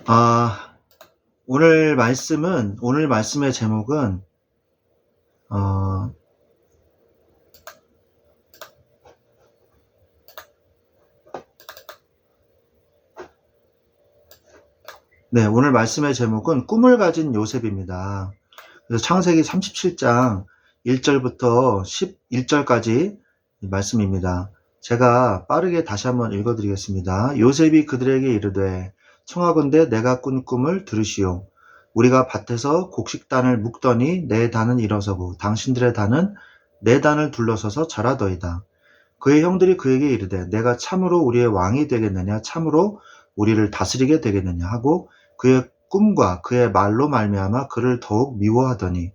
아, 오늘 말씀의 제목은, 어, 네, 오늘 말씀의 제목은 꿈을 가진 요셉입니다. 그래서 창세기 37장 1절부터 11절까지 말씀입니다. 제가 빠르게 다시 한번 읽어드리겠습니다. 요셉이 그들에게 이르되 청하건대 내가 꾼 꿈을 들으시오. 우리가 밭에서 곡식단을 묶더니 내 단은 일어서고 당신들의 단은 내 단을 둘러서서 자라더이다. 그의 형들이 그에게 이르되 내가 참으로 우리의 왕이 되겠느냐 참으로 우리를 다스리게 되겠느냐 하고 그의 꿈과 그의 말로 말미암아 그를 더욱 미워하더니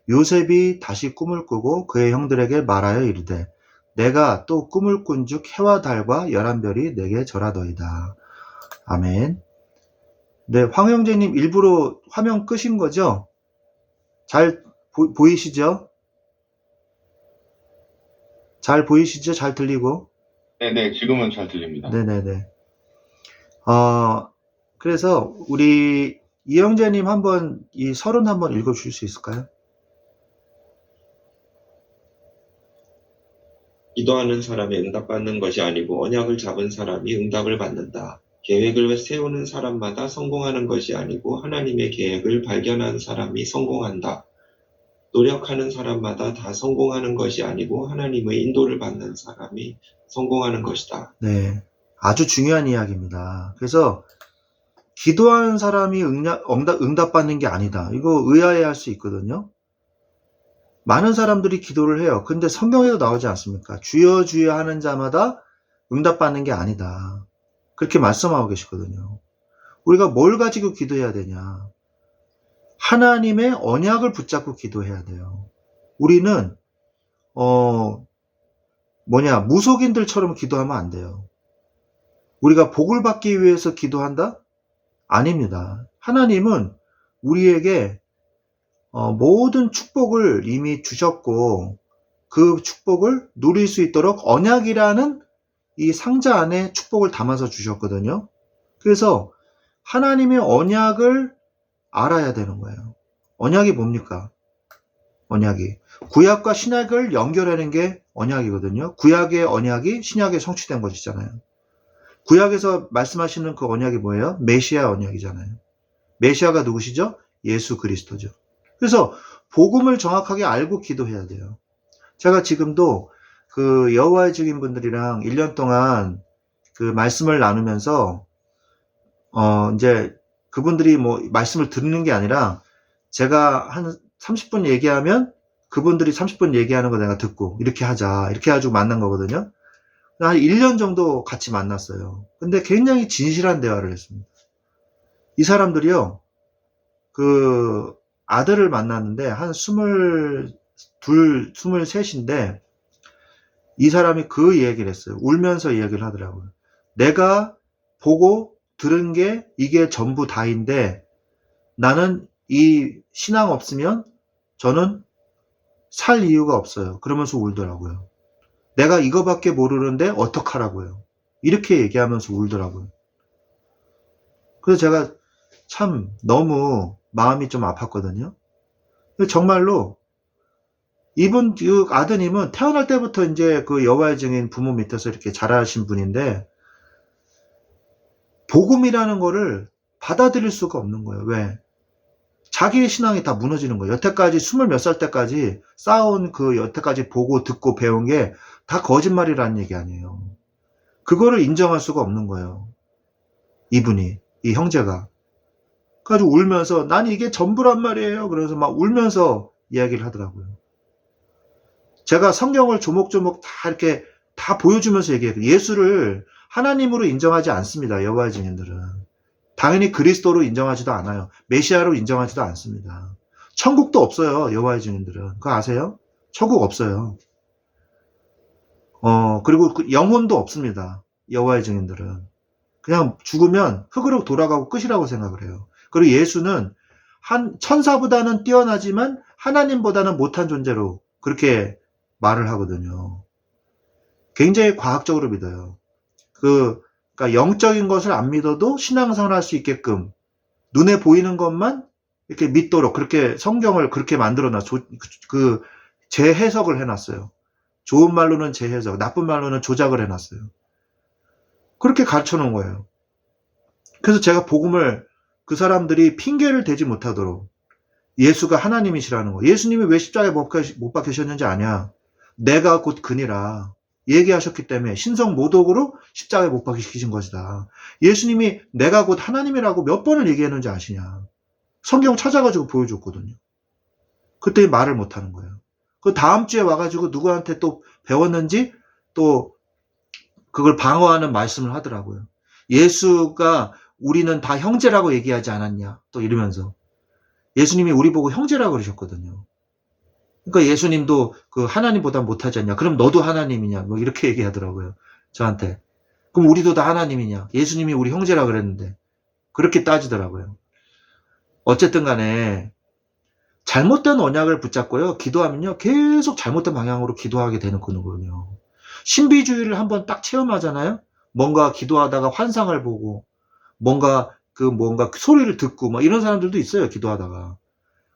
요셉이 다시 꿈을 꾸고 그의 형들에게 말하여 이르되 내가 또 꿈을 꾼즉 해와 달과 11별이 내게 절하더이다. 아멘. 네, 황 형제님 일부러 화면 끄신 거죠? 잘 보이시죠? 잘 보이시죠? 잘 들리고? 네네, 지금은 잘 들립니다. 네네네. 그래서 우리 이영재님 한번 이 서론 한번 읽어주실 수 있을까요? 기도하는 사람이 응답받는 것이 아니고 언약을 잡은 사람이 응답을 받는다. 계획을 세우는 사람마다 성공하는 것이 아니고 하나님의 계획을 발견한 사람이 성공한다. 노력하는 사람마다 다 성공하는 것이 아니고 하나님의 인도를 받는 사람이 성공하는 것이다. 네, 아주 중요한 이야기입니다. 그래서 기도하는 사람이 응답받는 게 아니다. 이거 의아해할 수 있거든요. 많은 사람들이 기도를 해요. 근데 성경에도 나오지 않습니까? 주여 주여 하는 자마다 응답받는 게 아니다. 그렇게 말씀하고 계시거든요. 우리가 뭘 가지고 기도해야 되냐? 하나님의 언약을 붙잡고 기도해야 돼요. 우리는 무속인들처럼 기도하면 안 돼요. 우리가 복을 받기 위해서 기도한다? 아닙니다. 하나님은 우리에게 모든 축복을 이미 주셨고 그 축복을 누릴 수 있도록 언약이라는 이 상자 안에 축복을 담아서 주셨거든요. 그래서 하나님의 언약을 알아야 되는 거예요. 언약이 뭡니까? 언약이 구약과 신약을 연결하는 게 언약이거든요. 구약의 언약이 신약에 성취된 것이잖아요. 구약에서 말씀하시는 그 언약이 뭐예요? 메시아 언약이잖아요. 메시아가 누구시죠? 예수 그리스도죠. 그래서 복음을 정확하게 알고 기도해야 돼요. 제가 지금도 그 여호와의 증인분들이랑 1년 동안 그 말씀을 나누면서 이제 그분들이 뭐 말씀을 듣는 게 아니라 제가 한 30분 얘기하면 그분들이 30분 얘기하는 거 내가 듣고 이렇게 하자 이렇게 해가지고 만난 거거든요. 한 1년 정도 같이 만났어요. 근데 굉장히 진실한 대화를 했습니다. 이 사람들이요, 그 아들을 만났는데 한 22, 23인데 이 사람이 그 얘기를 했어요. 울면서 이야기를 하더라고요. 내가 보고 들은 게 이게 전부 다인데 나는 이 신앙 없으면 저는 살 이유가 없어요. 그러면서 울더라고요. 내가 이거밖에 모르는데 어떡하라고요. 이렇게 얘기하면서 울더라고요. 그래서 제가 참 너무 마음이 좀 아팠거든요. 정말로 이분 그 아드님은 태어날 때부터 이제 그 여호와의 증인 부모 밑에서 이렇게 자라신 분인데 복음이라는 거를 받아들일 수가 없는 거예요. 왜? 자기의 신앙이 다 무너지는 거예요. 여태까지 20몇 살 때까지 쌓아온 그 여태까지 보고 듣고 배운 게 다 거짓말이라는 얘기 아니에요. 그거를 인정할 수가 없는 거예요. 이분이, 이 형제가. 그래가지고 울면서 난 이게 전부란 말이에요. 그래서 막 울면서 이야기를 하더라고요. 제가 성경을 조목조목 다 이렇게 다 보여주면서 얘기해요. 예수를 하나님으로 인정하지 않습니다. 여호와의 증인들은. 당연히 그리스도로 인정하지도 않아요. 메시아로 인정하지도 않습니다. 천국도 없어요. 여호와의 증인들은. 그거 아세요? 천국 없어요. 그리고 영혼도 없습니다. 여호와의 증인들은. 그냥 죽으면 흙으로 돌아가고 끝이라고 생각을 해요. 그리고 예수는 천사보다는 뛰어나지만 하나님보다는 못한 존재로 그렇게 말을 하거든요. 굉장히 과학적으로 믿어요. 그러니까 영적인 것을 안 믿어도 신앙생활 할 수 있게끔 눈에 보이는 것만 이렇게 믿도록 그렇게 성경을 그렇게 만들어놔. 재해석을 해놨어요. 좋은 말로는 재해석, 나쁜 말로는 조작을 해놨어요. 그렇게 가르쳐 놓은 거예요. 그래서 제가 복음을 그 사람들이 핑계를 대지 못하도록 예수가 하나님이시라는 거. 예수님이 왜 십자가에 못 박히셨는지 아냐? 내가 곧 그니라. 얘기하셨기 때문에 신성 모독으로 십자가에 못 박히신 것이다. 예수님이 내가 곧 하나님이라고 몇 번을 얘기했는지 아시냐? 성경 찾아가지고 보여줬거든요. 그때 말을 못하는 거예요. 그 다음 주에 와가지고 누구한테 또 배웠는지 또 그걸 방어하는 말씀을 하더라고요. 예수가 우리는 다 형제라고 얘기하지 않았냐? 또 이러면서. 예수님이 우리 보고 형제라고 그러셨거든요. 그러니까 예수님도 그 하나님보다 못하지 않냐? 그럼 너도 하나님이냐? 뭐 이렇게 얘기하더라고요. 저한테. 그럼 우리도 다 하나님이냐? 예수님이 우리 형제라고 그랬는데. 그렇게 따지더라고요. 어쨌든 간에 잘못된 언약을 붙잡고요. 기도하면요. 계속 잘못된 방향으로 기도하게 되는 거거든요. 신비주의를 한번 딱 체험하잖아요. 뭔가 기도하다가 환상을 보고 뭔가 소리를 듣고 막 이런 사람들도 있어요. 기도하다가.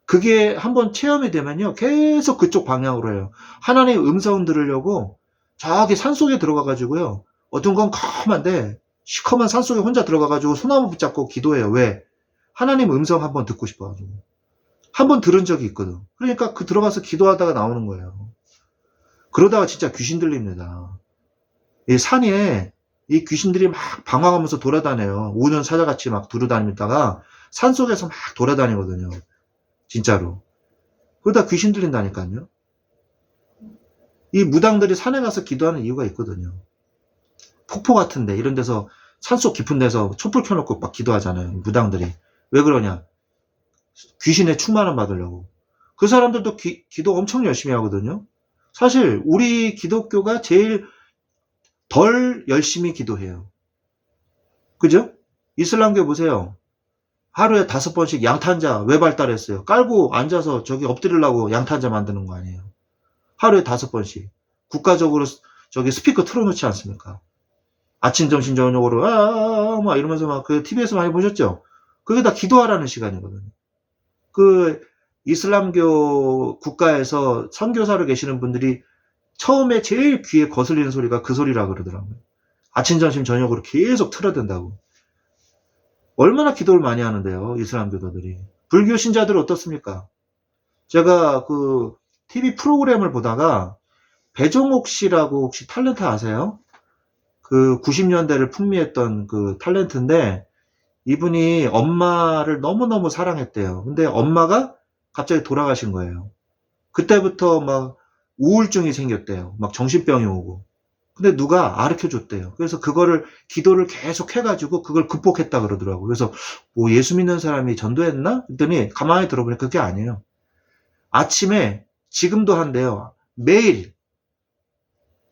그게 한번 체험이 되면요. 계속 그쪽 방향으로 해요. 하나님의 음성 들으려고 저기 산속에 들어가 가지고요. 어떤 건 컴한데 시커먼 산속에 혼자 들어가 가지고 소나무 붙잡고 기도해요. 왜? 하나님 음성 한번 듣고 싶어 가지고. 한번 들은 적이 있거든. 그러니까 그 들어가서 기도하다가 나오는 거예요. 그러다가 진짜 귀신 들립니다. 이 산에 이 귀신들이 막 방황하면서 돌아다녀요. 우는 사자같이 막 두루다니다가 산속에서 막 돌아다니거든요. 진짜로. 그러다 귀신 들린다니까요. 이 무당들이 산에 가서 기도하는 이유가 있거든요. 폭포 같은데 이런 데서 산속 깊은 데서 촛불 켜놓고 막 기도하잖아요. 무당들이. 왜 그러냐? 귀신의 충만함 받으려고. 그 사람들도 기도 엄청 열심히 하거든요. 사실 우리 기독교가 제일 덜 열심히 기도해요. 그죠? 이슬람교 보세요. 하루에 5번씩 양탄자 왜 발달했어요? 깔고 앉아서 저기 엎드리려고 양탄자 만드는 거 아니에요. 하루에 5번씩. 국가적으로 저기 스피커 틀어놓지 않습니까? 아침, 점심, 저녁으로 막 이러면서 막 그 TV에서 많이 보셨죠? 그게 다 기도하라는 시간이거든요. 그 이슬람교 국가에서 선교사로 계시는 분들이 처음에 제일 귀에 거슬리는 소리가 그 소리라 그러더라고요. 아침, 점심, 저녁으로 계속 틀어댄다고. 얼마나 기도를 많이 하는데요, 이슬람 교도들이. 불교 신자들은 어떻습니까? 제가 그 TV 프로그램을 보다가 배종옥 씨라고 혹시 탤런트 아세요? 그 90년대를 풍미했던 그 탤런트인데 이분이 엄마를 너무너무 사랑했대요. 근데 엄마가 갑자기 돌아가신 거예요. 그때부터 막 우울증이 생겼대요. 막 정신병이 오고. 근데 누가 가르쳐 줬대요. 그래서 그거를 기도를 계속 해가지고 그걸 극복했다 그러더라고요. 그래서 뭐 예수 믿는 사람이 전도했나? 그랬더니 가만히 들어보니까 그게 아니에요. 아침에 지금도 한대요. 매일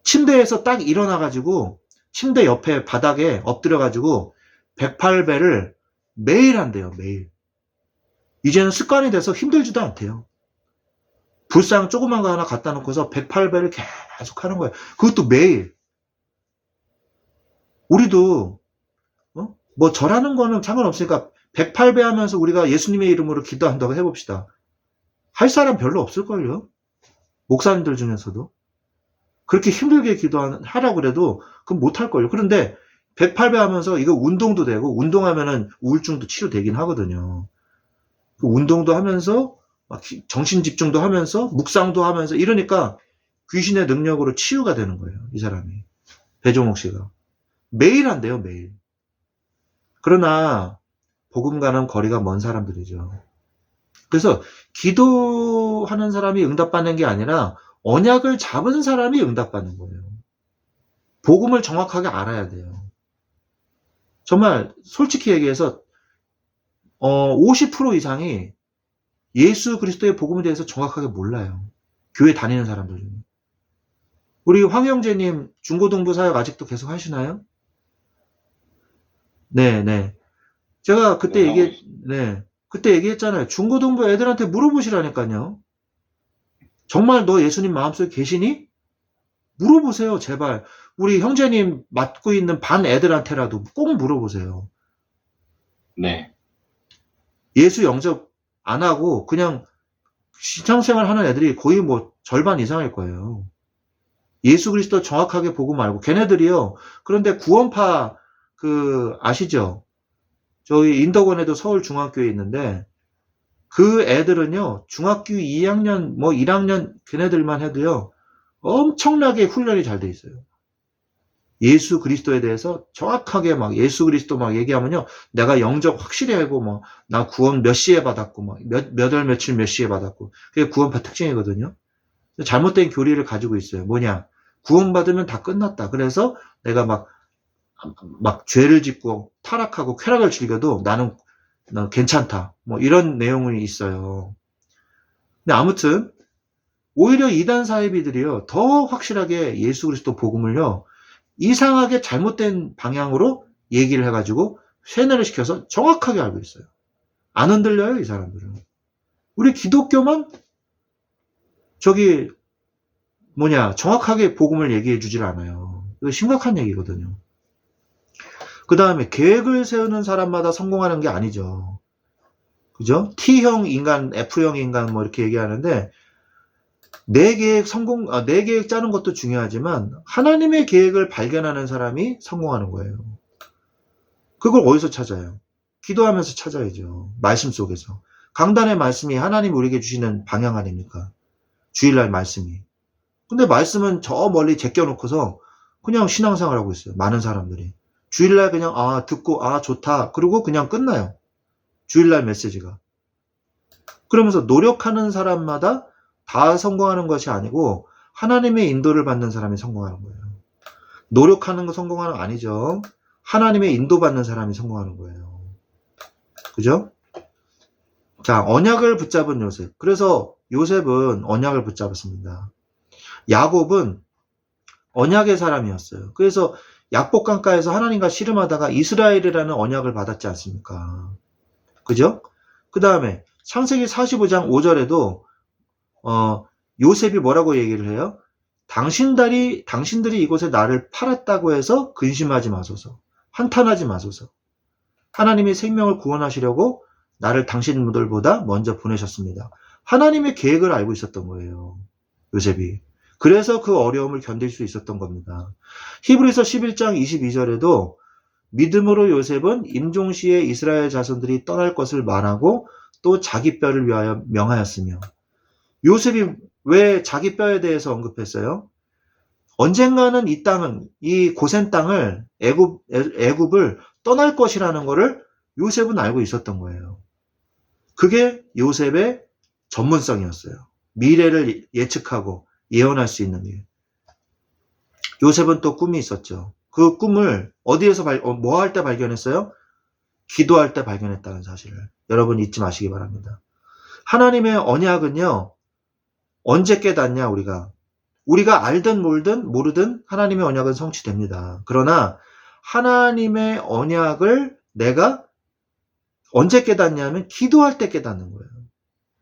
침대에서 딱 일어나가지고 침대 옆에 바닥에 엎드려가지고 108배를 매일 한대요. 매일. 이제는 습관이 돼서 힘들지도 않대요. 불상 조그만 거 하나 갖다 놓고서 108배를 계속 하는 거예요. 그것도 매일. 우리도 뭐 절하는 거는 상관없으니까 108배 하면서 우리가 예수님의 이름으로 기도한다고 해봅시다. 할 사람 별로 없을걸요. 목사님들 중에서도. 그렇게 힘들게 기도하라고 그래도 그건 못할걸요. 그런데 108배 하면서 이거 운동도 되고 운동하면은 우울증도 치료되긴 하거든요. 그 운동도 하면서 막 정신 집중도 하면서 묵상도 하면서 이러니까 귀신의 능력으로 치유가 되는 거예요. 이 사람이. 배종옥 씨가. 매일 한대요. 매일. 그러나 복음과는 거리가 먼 사람들이죠. 그래서 기도하는 사람이 응답받는 게 아니라 언약을 잡은 사람이 응답받는 거예요. 복음을 정확하게 알아야 돼요. 정말 솔직히 얘기해서 50% 이상이 예수 그리스도의 복음에 대해서 정확하게 몰라요. 교회 다니는 사람들 중에. 우리 황 형제님 중고등부 사역 아직도 계속 하시나요? 네. 제가 그때 그때 얘기했잖아요. 중고등부 애들한테 물어보시라니까요. 정말 너 예수님 마음속에 계시니? 물어보세요, 제발. 우리 형제님 맡고 있는 반 애들한테라도 꼭 물어보세요. 네. 예수 영접 안 하고 그냥 신앙생활 하는 애들이 거의 뭐 절반 이상일 거예요. 예수 그리스도 정확하게 보고 말고 걔네들이요. 그런데 구원파 아시죠? 저희 인덕원에도 서울 중학교에 있는데 그 애들은요. 중학교 2학년 뭐 1학년 걔네들만 해도요. 엄청나게 훈련이 잘 돼 있어요. 예수 그리스도에 대해서 정확하게 막 예수 그리스도 막 얘기하면요. 내가 영접 확실히 알고 뭐 나 구원 몇 시에 받았고 뭐 몇 월 며칠 몇 시에 받았고 그게 구원파 특징이거든요. 잘못된 교리를 가지고 있어요. 뭐냐? 구원받으면 다 끝났다. 그래서 내가 막 죄를 짓고 타락하고 쾌락을 즐겨도 나는 괜찮다. 뭐 이런 내용이 있어요. 근데 아무튼 오히려 이단 사이비들이요. 더 확실하게 예수 그리스도 복음을요. 이상하게 잘못된 방향으로 얘기를 해가지고 세뇌를 시켜서 정확하게 알고 있어요. 안 흔들려요, 이 사람들은. 우리 기독교만 정확하게 복음을 얘기해 주질 않아요. 이거 심각한 얘기거든요. 그 다음에 계획을 세우는 사람마다 성공하는 게 아니죠. 그죠? T형 인간, F형 인간 뭐 이렇게 얘기하는데 내 계획 짜는 것도 중요하지만 하나님의 계획을 발견하는 사람이 성공하는 거예요. 그걸 어디서 찾아요? 기도하면서 찾아야죠. 말씀 속에서. 강단의 말씀이 하나님 우리에게 주시는 방향 아닙니까? 주일날 말씀이. 근데 말씀은 저 멀리 제껴놓고서 그냥 신앙생활 하고 있어요. 많은 사람들이. 주일날 그냥 듣고 좋다. 그러고 그냥 끝나요. 주일날 메시지가. 그러면서 노력하는 사람마다 다 성공하는 것이 아니고 하나님의 인도를 받는 사람이 성공하는 거예요. 노력하는 거 성공하는 거 아니죠. 하나님의 인도받는 사람이 성공하는 거예요. 그죠? 자, 언약을 붙잡은 요셉. 그래서 요셉은 언약을 붙잡았습니다. 야곱은 언약의 사람이었어요. 그래서 약복강가에서 하나님과 씨름하다가 이스라엘이라는 언약을 받았지 않습니까? 그죠? 그 다음에 창세기 45장 5절에도 요셉이 뭐라고 얘기를 해요? 당신들이 이곳에 나를 팔았다고 해서 근심하지 마소서. 한탄하지 마소서. 하나님이 생명을 구원하시려고 나를 당신들보다 먼저 보내셨습니다. 하나님의 계획을 알고 있었던 거예요. 요셉이. 그래서 그 어려움을 견딜 수 있었던 겁니다. 히브리서 11장 22절에도 믿음으로 요셉은 임종시에 이스라엘 자손들이 떠날 것을 말하고 또 자기 뼈를 위하여 명하였으며 요셉이 왜 자기 뼈에 대해서 언급했어요? 언젠가는 이 땅은 이 고센 땅을 애굽을 떠날 것이라는 것을 요셉은 알고 있었던 거예요. 그게 요셉의 전문성이었어요. 미래를 예측하고 예언할 수 있는 일. 요셉은 또 꿈이 있었죠. 그 꿈을 어디에서 뭐 할 때 발견했어요? 기도할 때 발견했다는 사실을 여러분 잊지 마시기 바랍니다. 하나님의 언약은요. 언제 깨닫냐 우리가 알든 모르든 하나님의 언약은 성취됩니다. 그러나 하나님의 언약을 내가 언제 깨닫냐면 기도할 때 깨닫는 거예요.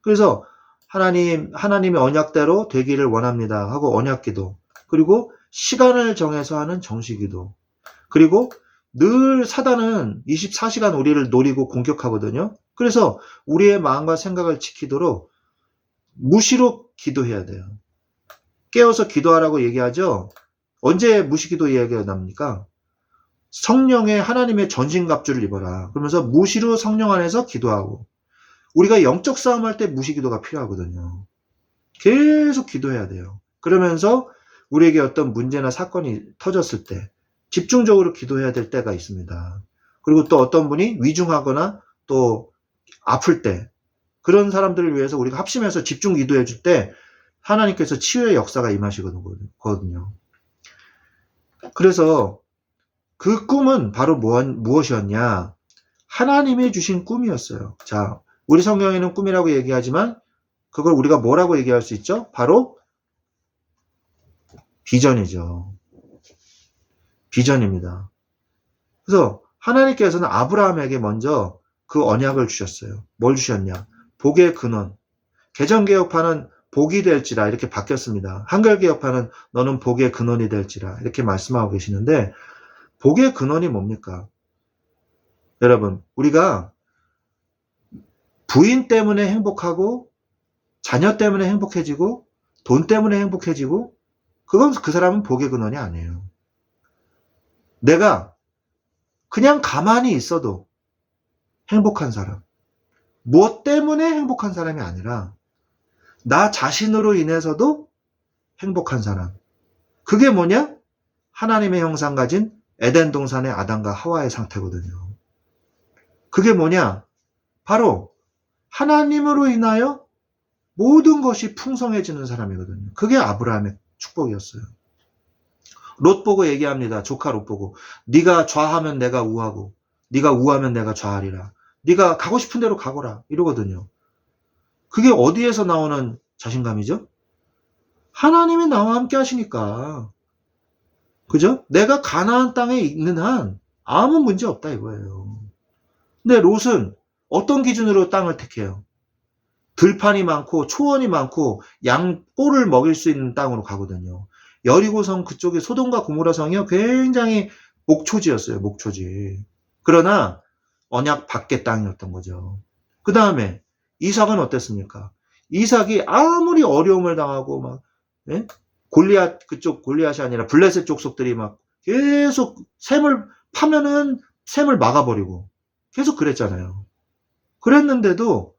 그래서 하나님의 언약대로 되기를 원합니다 하고 언약기도, 그리고 시간을 정해서 하는 정시기도, 그리고 늘 사단은 24시간 우리를 노리고 공격하거든요. 그래서 우리의 마음과 생각을 지키도록 무시로 기도해야 돼요. 깨어서 기도하라고 얘기하죠. 언제 무시기도 이야기가 납니까? 성령의 하나님의 전신갑주를 입어라. 그러면서 무시로 성령 안에서 기도하고, 우리가 영적 싸움할 때 무시기도가 필요하거든요. 계속 기도해야 돼요. 그러면서 우리에게 어떤 문제나 사건이 터졌을 때 집중적으로 기도해야 될 때가 있습니다. 그리고 또 어떤 분이 위중하거나 또 아플 때 그런 사람들을 위해서 우리가 합심해서 집중 기도해 줄 때 하나님께서 치유의 역사가 임하시거든요. 그래서 그 꿈은 바로 무엇이었냐? 하나님이 주신 꿈이었어요. 자, 우리 성경에는 꿈이라고 얘기하지만 그걸 우리가 뭐라고 얘기할 수 있죠? 바로 비전이죠. 비전입니다. 그래서 하나님께서는 아브라함에게 먼저 그 언약을 주셨어요. 뭘 주셨냐? 복의 근원. 개정개혁파는 복이 될지라 이렇게 바뀌었습니다. 한글개혁파는 너는 복의 근원이 될지라 이렇게 말씀하고 계시는데, 복의 근원이 뭡니까? 여러분, 우리가 부인 때문에 행복하고 자녀 때문에 행복해지고 돈 때문에 행복해지고 그건 그 사람은 복의 근원이 아니에요. 내가 그냥 가만히 있어도 행복한 사람. 무엇 때문에 행복한 사람이 아니라 나 자신으로 인해서도 행복한 사람. 그게 뭐냐? 하나님의 형상 가진 에덴 동산의 아담과 하와의 상태거든요. 그게 뭐냐? 바로 하나님으로 인하여 모든 것이 풍성해지는 사람이거든요. 그게 아브라함의 축복이었어요. 롯 보고 얘기합니다. 조카 롯 보고. 네가 좌하면 내가 우하고 네가 우하면 내가 좌하리라. 네가 가고 싶은 대로 가거라. 이러거든요. 그게 어디에서 나오는 자신감이죠? 하나님이 나와 함께 하시니까. 그죠? 내가 가나안 땅에 있는 한 아무 문제 없다 이거예요. 근데 롯은 어떤 기준으로 땅을 택해요? 들판이 많고 초원이 많고 양 꼴을 먹일 수 있는 땅으로 가거든요. 여리고성 그쪽에 소돔과 고모라 성이요 굉장히 목초지였어요. 목초지. 그러나 언약 밖의 땅이었던 거죠. 그 다음에 이삭은 어땠습니까? 이삭이 아무리 어려움을 당하고 막 예? 골리앗 그쪽 골리앗이 아니라 블레셋 족속들이 막 계속 샘을 파면은 샘을 막아버리고 계속 그랬잖아요. 그랬는데도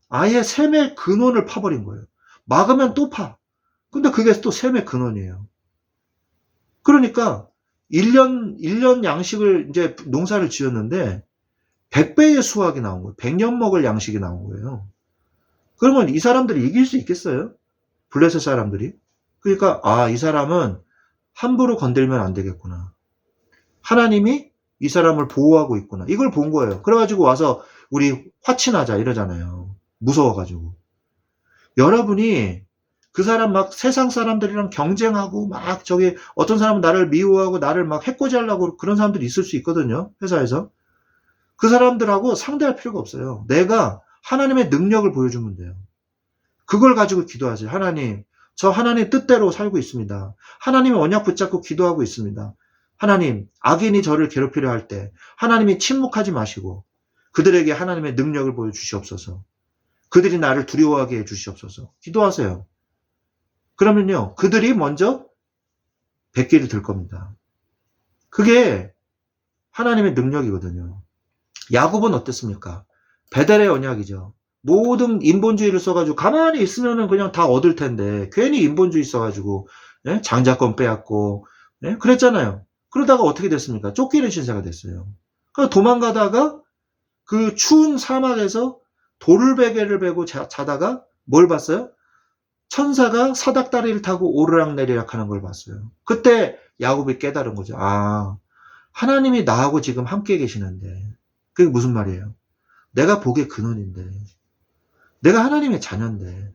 아예 샘의 근원을 파버린 거예요. 막으면 또 파. 근데 그게 또 샘의 근원이에요. 그러니까 1년 양식을 이제 농사를 지었는데 100배의 수확이 나온 거예요. 100년 먹을 양식이 나온 거예요. 그러면 이 사람들이 이길 수 있겠어요? 블레셋 사람들이? 그러니까 이 사람은 함부로 건들면 안 되겠구나. 하나님이 이 사람을 보호하고 있구나. 이걸 본 거예요. 그래가지고 와서 우리 화친하자 이러잖아요. 무서워가지고. 여러분이 그 사람 막 세상 사람들이랑 경쟁하고 막 저기 어떤 사람은 나를 미워하고 나를 막 해코지하려고 그런 사람들이 있을 수 있거든요. 회사에서. 그 사람들하고 상대할 필요가 없어요. 내가 하나님의 능력을 보여주면 돼요. 그걸 가지고 기도하세요. 하나님, 저 하나님 뜻대로 살고 있습니다. 하나님의 언약 붙잡고 기도하고 있습니다. 하나님, 악인이 저를 괴롭히려 할 때 하나님이 침묵하지 마시고 그들에게 하나님의 능력을 보여주시옵소서. 그들이 나를 두려워하게 해주시옵소서. 기도하세요. 그러면요, 그들이 먼저 백기를 들 겁니다. 그게 하나님의 능력이거든요. 야곱은 어땠습니까? 베델의 언약이죠. 모든 인본주의를 써가지고 가만히 있으면은 그냥 다 얻을 텐데 괜히 인본주의 써가지고 장자권 빼앗고 그랬잖아요. 그러다가 어떻게 됐습니까? 쫓기는 신세가 됐어요. 그러니까 도망가다가 그 추운 사막에서 돌베개를 베고 자다가 뭘 봤어요? 천사가 사닥다리를 타고 오르락내리락 하는 걸 봤어요. 그때 야곱이 깨달은 거죠. 하나님이 나하고 지금 함께 계시는데 그게 무슨 말이에요? 내가 복의 근원인데 내가 하나님의 자녀인데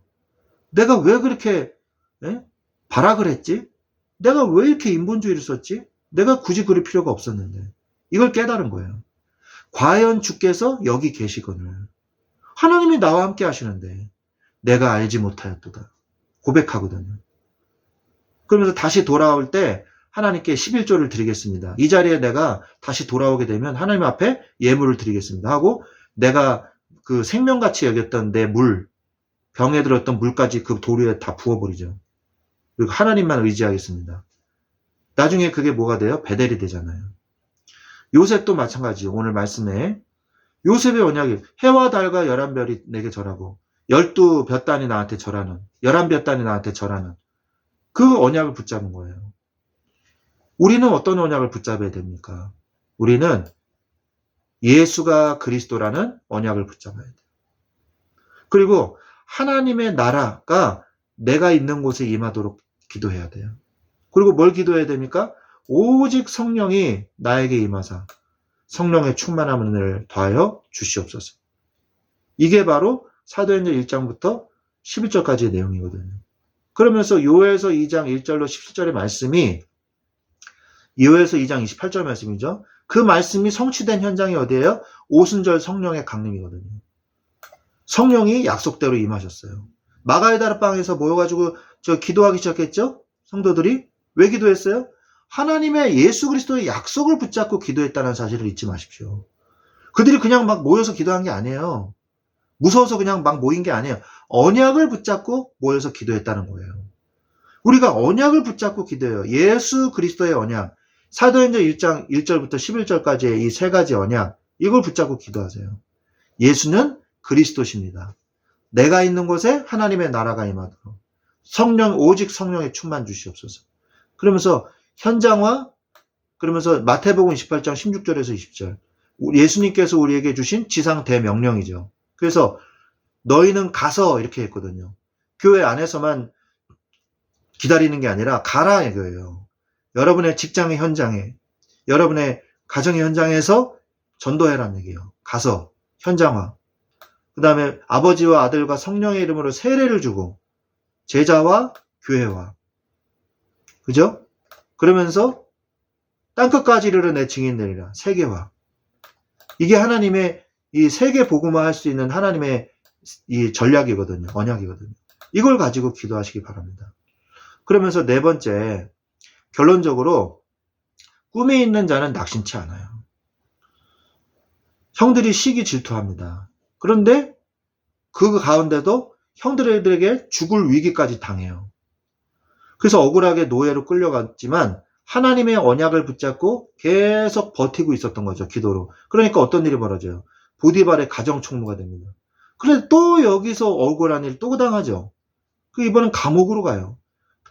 내가 왜 그렇게 발악을 했지? 내가 왜 이렇게 인본주의를 썼지? 내가 굳이 그럴 필요가 없었는데 이걸 깨달은 거예요. 과연 주께서 여기 계시거늘 하나님이 나와 함께 하시는데 내가 알지 못하였도다 고백하거든요. 그러면서 다시 돌아올 때 하나님께 11조를 드리겠습니다. 이 자리에 내가 다시 돌아오게 되면 하나님 앞에 예물을 드리겠습니다 하고 내가 그 생명같이 여겼던 내 병에 들었던 물까지 그 돌 위에 다 부어버리죠. 그리고 하나님만 의지하겠습니다. 나중에 그게 뭐가 돼요? 베델이 되잖아요. 요셉도 마찬가지죠. 오늘 말씀에 요셉의 언약이 해와 달과 11별이 내게 절하고 12볕단이 나한테 절하는 11볕단이 나한테 절하는 그 언약을 붙잡은 거예요. 우리는 어떤 언약을 붙잡아야 됩니까? 우리는 예수가 그리스도라는 언약을 붙잡아야 돼요. 그리고 하나님의 나라가 내가 있는 곳에 임하도록 기도해야 돼요. 그리고 뭘 기도해야 됩니까? 오직 성령이 나에게 임하사 성령의 충만함을 더하여 주시옵소서. 이게 바로 사도행전 1장부터 11절까지의 내용이거든요. 그러면서 요엘서 2장 1절로 17절의 말씀이 요엘서 2장 28절 말씀이죠. 그 말씀이 성취된 현장이 어디예요? 오순절 성령의 강림이거든요. 성령이 약속대로 임하셨어요. 마가의 다락방에서 모여가지고 기도하기 시작했죠? 성도들이 왜 기도했어요? 하나님의 예수 그리스도의 약속을 붙잡고 기도했다는 사실을 잊지 마십시오. 그들이 그냥 막 모여서 기도한 게 아니에요. 무서워서 그냥 막 모인 게 아니에요. 언약을 붙잡고 모여서 기도했다는 거예요. 우리가 언약을 붙잡고 기도해요. 예수 그리스도의 언약, 사도행전 1장 1절부터 11절까지의 이 세 가지 언약, 이걸 붙잡고 기도하세요. 예수는 그리스도십니다. 내가 있는 곳에 하나님의 나라가 임하도록 오직 성령의 충만 주시옵소서. 그러면서 현장화, 그러면서 마태복음 28장 16절에서 20절, 예수님께서 우리에게 주신 지상 대명령이죠. 그래서 너희는 가서 이렇게 했거든요. 교회 안에서만 기다리는 게 아니라 가라 이거예요. 여러분의 직장의 현장에, 여러분의 가정의 현장에서 전도해라는 얘기예요. 가서 현장화. 그 다음에 아버지와 아들과 성령의 이름으로 세례를 주고 제자와 교회와, 그죠? 그러면서 땅끝까지 이르러 내 증인되리라. 세계화. 이게 하나님의 이 세계 복음화 할 수 있는 하나님의 이 전략이거든요. 언약이거든요. 이걸 가지고 기도하시기 바랍니다. 그러면서 네 번째, 결론적으로 꿈에 있는 자는 낙심치 않아요. 형들이 시기 질투합니다. 그런데 그 가운데도 형들에게 죽을 위기까지 당해요. 그래서 억울하게 노예로 끌려갔지만 하나님의 언약을 붙잡고 계속 버티고 있었던 거죠. 기도로. 그러니까 어떤 일이 벌어져요? 보디발의 가정 총무가 됩니다. 그런데 또 여기서 억울한 일 또 당하죠. 이번엔 감옥으로 가요.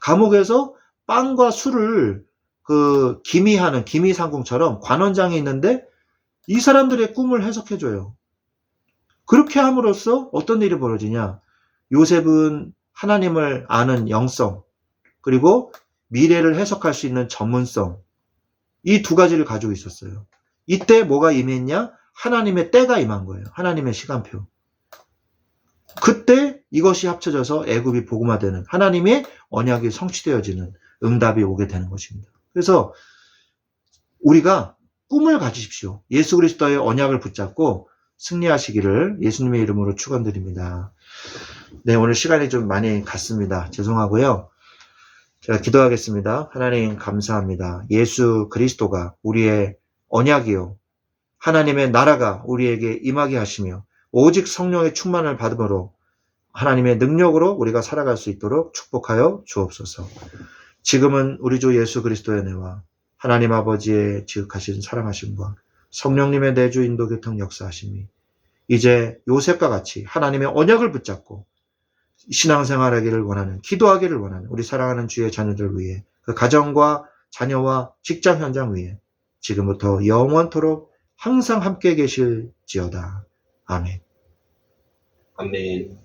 감옥에서 빵과 술을 기미하는 기미상궁처럼 관원장이 있는데 이 사람들의 꿈을 해석해줘요. 그렇게 함으로써 어떤 일이 벌어지냐? 요셉은 하나님을 아는 영성, 그리고 미래를 해석할 수 있는 전문성, 이 두 가지를 가지고 있었어요. 이때 뭐가 임했냐? 하나님의 때가 임한 거예요. 하나님의 시간표. 그때 이것이 합쳐져서 애굽이 복음화되는, 하나님의 언약이 성취되어지는 응답이 오게 되는 것입니다. 그래서 우리가 꿈을 가지십시오. 예수 그리스도의 언약을 붙잡고 승리하시기를 예수님의 이름으로 축원드립니다. 네, 오늘 시간이 좀 많이 갔습니다. 죄송하고요. 제가 기도하겠습니다. 하나님 감사합니다. 예수 그리스도가 우리의 언약이요, 하나님의 나라가 우리에게 임하게 하시며 오직 성령의 충만을 받음으로 하나님의 능력으로 우리가 살아갈 수 있도록 축복하여 주옵소서. 지금은 우리 주 예수 그리스도의 은혜와 하나님 아버지의 지극하신 사랑하심과 성령님의 내주 인도 교통 역사하심이 이제 요셉과 같이 하나님의 언약을 붙잡고 신앙생활하기를 원하는, 기도하기를 원하는 우리 사랑하는 주의 자녀들 위해, 그 가정과 자녀와 직장 현장 위에 지금부터 영원토록 항상 함께 계실지어다. 아멘. 아멘.